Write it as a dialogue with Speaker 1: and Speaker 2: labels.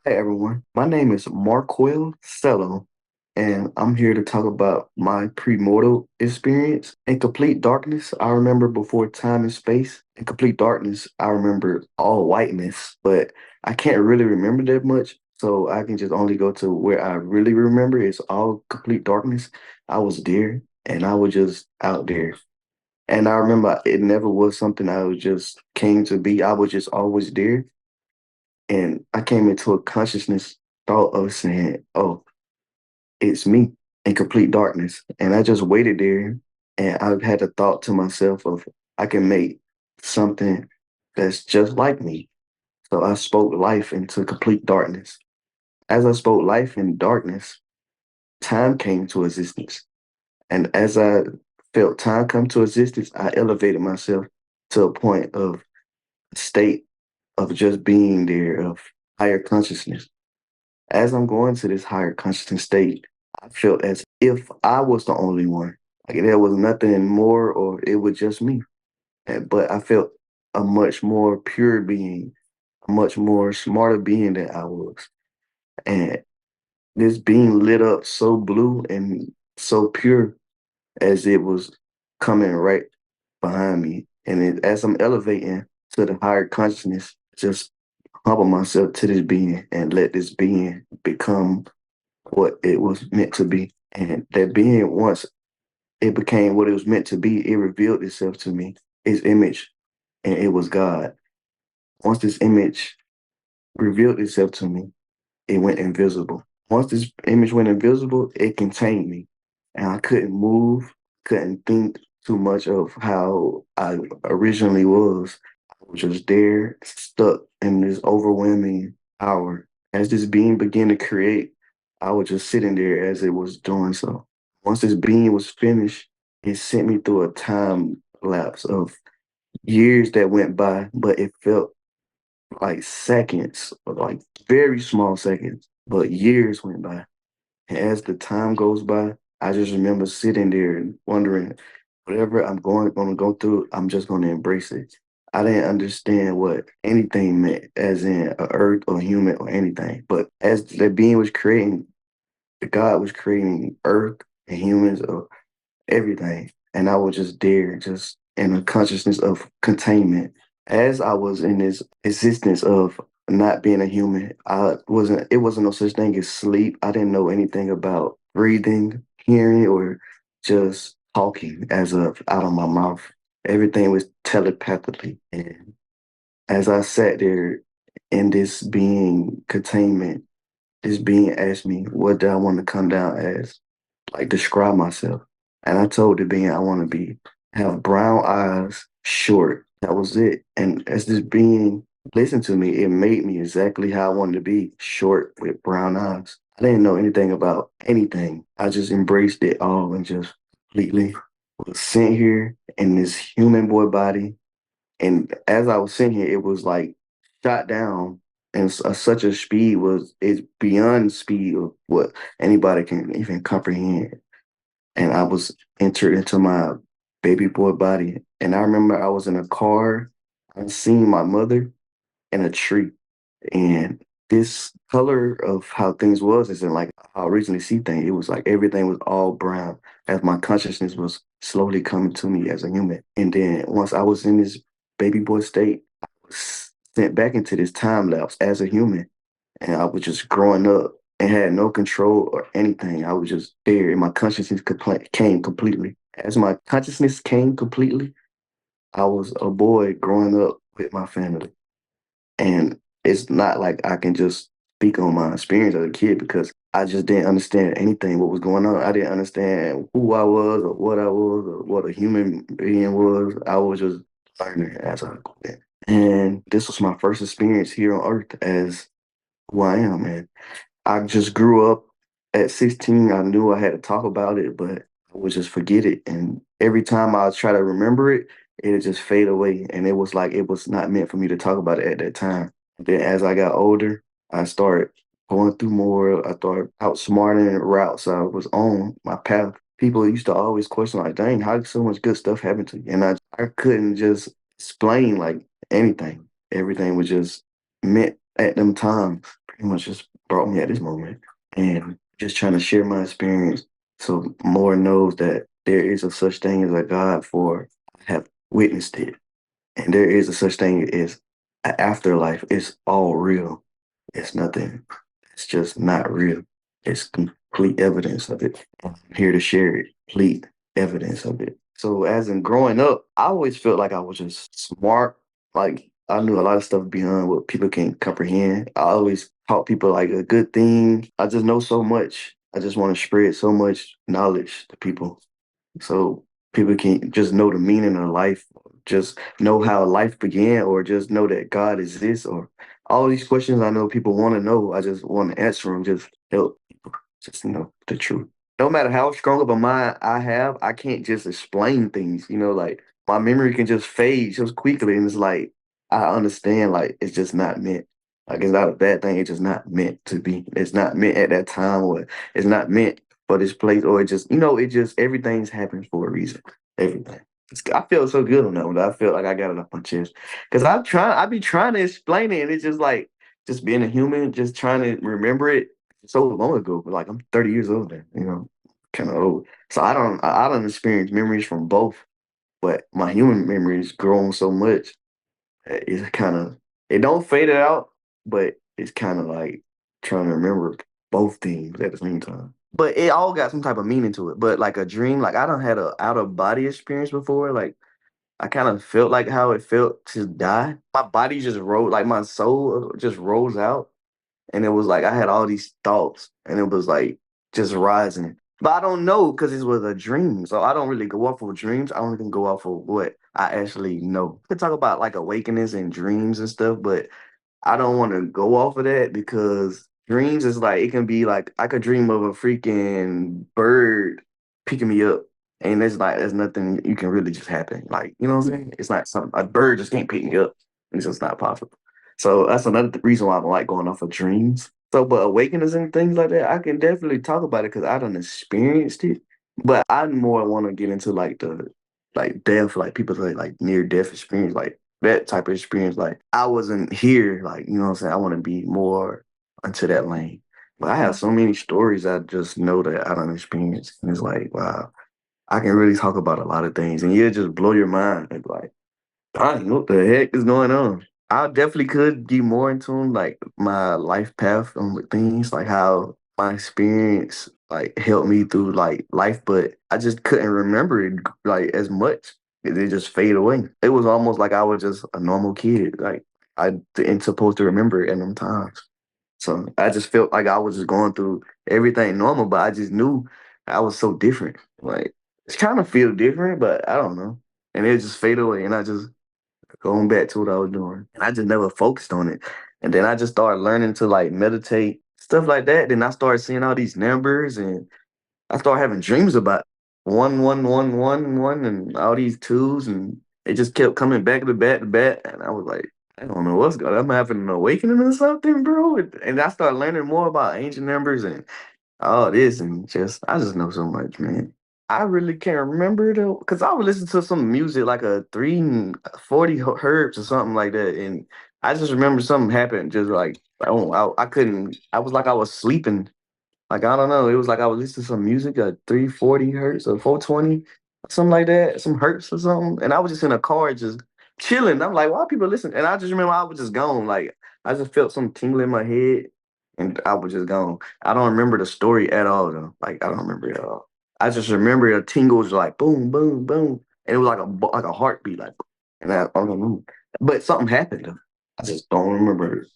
Speaker 1: Hey everyone, my name is Marquel Sello, and I'm here to talk about my premortal experience. In complete darkness, I remember before time and space. In complete darkness, I remember all whiteness, but I can't really remember that much, so I can just only go to where I really remember is all complete darkness. I was there, and I was just out there. And I remember it never was something I was just came to be. I was just always there. And I came into a consciousness thought of saying, oh, it's me in complete darkness. And I just waited there and I had a thought to myself of I can make something that's just like me. So I spoke life into complete darkness. As I spoke life in darkness, time came to existence. And as I felt time come to existence, I elevated myself to a point of state of just being there, of higher consciousness. As I'm going to this higher consciousness state, I felt as if I was the only one. Like there was nothing more, or it was just me. But I felt a much more pure being, a much more smarter being than I was. And this being lit up so blue and so pure as it was coming right behind me. And as I'm elevating to the higher consciousness, just humble myself to this being and let this being become what it was meant to be. And that being, once it became what it was meant to be, it revealed itself to me, its image, and it was God. Once this image revealed itself to me, it went invisible. Once this image went invisible, it contained me. And I couldn't move, couldn't think too much of how I originally was. I was just there, stuck in this overwhelming power. As this being began to create, I was just sitting there as it was doing so. Once this being was finished, it sent me through a time lapse of years that went by, but it felt like seconds, like very small seconds, but years went by. And as the time goes by, I just remember sitting there and wondering, whatever I'm going to go through, I'm just going to embrace it. I didn't understand what anything meant, as in a earth or human or anything. But as the being was creating, the God was creating earth and humans or everything. And I was just there, just in a consciousness of containment. As I was in this existence of not being a human, it wasn't no such thing as sleep. I didn't know anything about breathing, hearing, or just talking as of out of my mouth. Everything was telepathically. And as I sat there in this being containment, this being asked me, what do I want to come down as? Like describe myself. And I told the being I want to be have brown eyes, short. That was it. And as this being listened to me, it made me exactly how I wanted to be, short with brown eyes. I didn't know anything about anything. I just embraced it all and just completely was sent here in this human boy body. And as I was sitting here, it was like shot down and such a speed was it's beyond speed of what anybody can even comprehend. And I was entered into my baby boy body. And I remember I was in a car, I seen my mother in a tree. And this color of how things was isn't like how I originally see things. It was like everything was all brown as my consciousness was slowly coming to me as a human. And then once I was in this baby boy state, I was sent back into this time lapse as a human. And I was just growing up and had no control or anything. I was just there and my consciousness came completely. As my consciousness came completely, I was a boy growing up with my family. And it's not like I can just speak on my experience as a kid because I just didn't understand anything what was going on. I didn't understand who I was or what I was or what a human being was. I was just learning as I went. And this was my first experience here on earth as who I am. And I just grew up at 16. I knew I had to talk about it, but I would just forget it. And every time I try to remember it, it'd just fade away. And it was like it was not meant for me to talk about it at that time. Then as I got older, I started going through more. I started outsmarting routes I was on my path. People used to always question like, dang, how did so much good stuff happen to you? And I couldn't just explain like anything. Everything was just meant at them times. pretty much just brought me at this moment. And just trying to share my experience so more knows that there is a such thing as a God, for I have witnessed it. And there is a such thing as an afterlife. It's all real. It's nothing. It's just not real. It's complete evidence of it. I'm here to share it. Complete evidence of it. So as in growing up, I always felt like I was just smart. Like I knew a lot of stuff beyond what people can comprehend. I always taught people like a good thing. I just know so much. I just want to spread so much knowledge to people so people can just know the meaning of life, just know how life began, or just know that God exists, or all these questions I know people want to know. I just want to answer them, just help people just know the truth. No matter how strong of a mind I have, I can't just explain things, like my memory can just fade just quickly. And it's like, I understand, like, it's just not meant. Like, it's not a bad thing. It's just not meant to be. It's not meant at that time, or it's not meant for this place, or it just everything's happening for a reason. Everything. I feel so good on that one. I feel like I got it off my chest because I be trying to explain it, and it's just like just being a human, just trying to remember it so long ago. But like I'm 30 years old now, kind of old. So I don't experience memories from both, but my human memories grown so much. It's kind of it don't fade it out, but it's kind of like trying to remember both things at the same time. But it all got some type of meaning to it. But like a dream, like I don't had a out of body experience before. Like I kind of felt like how it felt to die. My body just rolled, like my soul just rolls out, and it was like I had all these thoughts, and it was like just rising. But I don't know because it was a dream, so I don't really go off of dreams. I only can go off of what I actually know. We could talk about like awakenings and dreams and stuff, but I don't want to go off of that because dreams is like it can be like I could dream of a freaking bird picking me up, and it's like there's nothing you can really just happen. Like you know what I'm saying? It's not something a bird just can't pick me up. It's just not possible. So that's another reason why I don't like going off of dreams. So, but awakenings and things like that, I can definitely talk about it because I done experienced it. But I more want to get into like the like death, like people say like near death experience, like that type of experience. Like I wasn't here, like you know what I'm saying. I want to be more into that lane. But I have so many stories I just know that I don't experience, and it's like wow, I can really talk about a lot of things, and you just blow your mind. It's like dang, what the heck is going on? I definitely could get more into like my life path and with things, like how my experience like helped me through like life, but I just couldn't remember it like as much. It just fade away. It was almost like I was just a normal kid. Like I didn't supposed to remember it at them times. So I just felt like I was just going through everything normal, but I just knew I was so different. Like it's kind of feel different, but I don't know. And it just fade away, and I just going back to what I was doing. And I just never focused on it. And then I just started learning to like meditate, stuff like that. Then I started seeing all these numbers, and I started having dreams about one, one, one, one, one, and all these twos. And it just kept coming back to back to back. And I was like, I don't know what's going on. I'm having an awakening or something, bro. And I started learning more about ancient numbers and all this, and just I just know so much, man. I really can't remember though, because I would listen to some music like a 340 hertz or something like that, and I just remember something happened. Just like I couldn't. I was like I was sleeping. Like I don't know. It was like I was listening to some music at 340 hertz or 420, something like that, some hertz or something. And I was just in a car just chilling. I'm like, why people listen? And I just remember I was just gone. Like I just felt some tingle in my head, and I was just gone. I don't remember the story at all though. Like I don't remember it at all. I just remember the tingle was like boom, boom, boom, and it was like a heartbeat, like, and I don't know. But something happened though. I just don't remember it.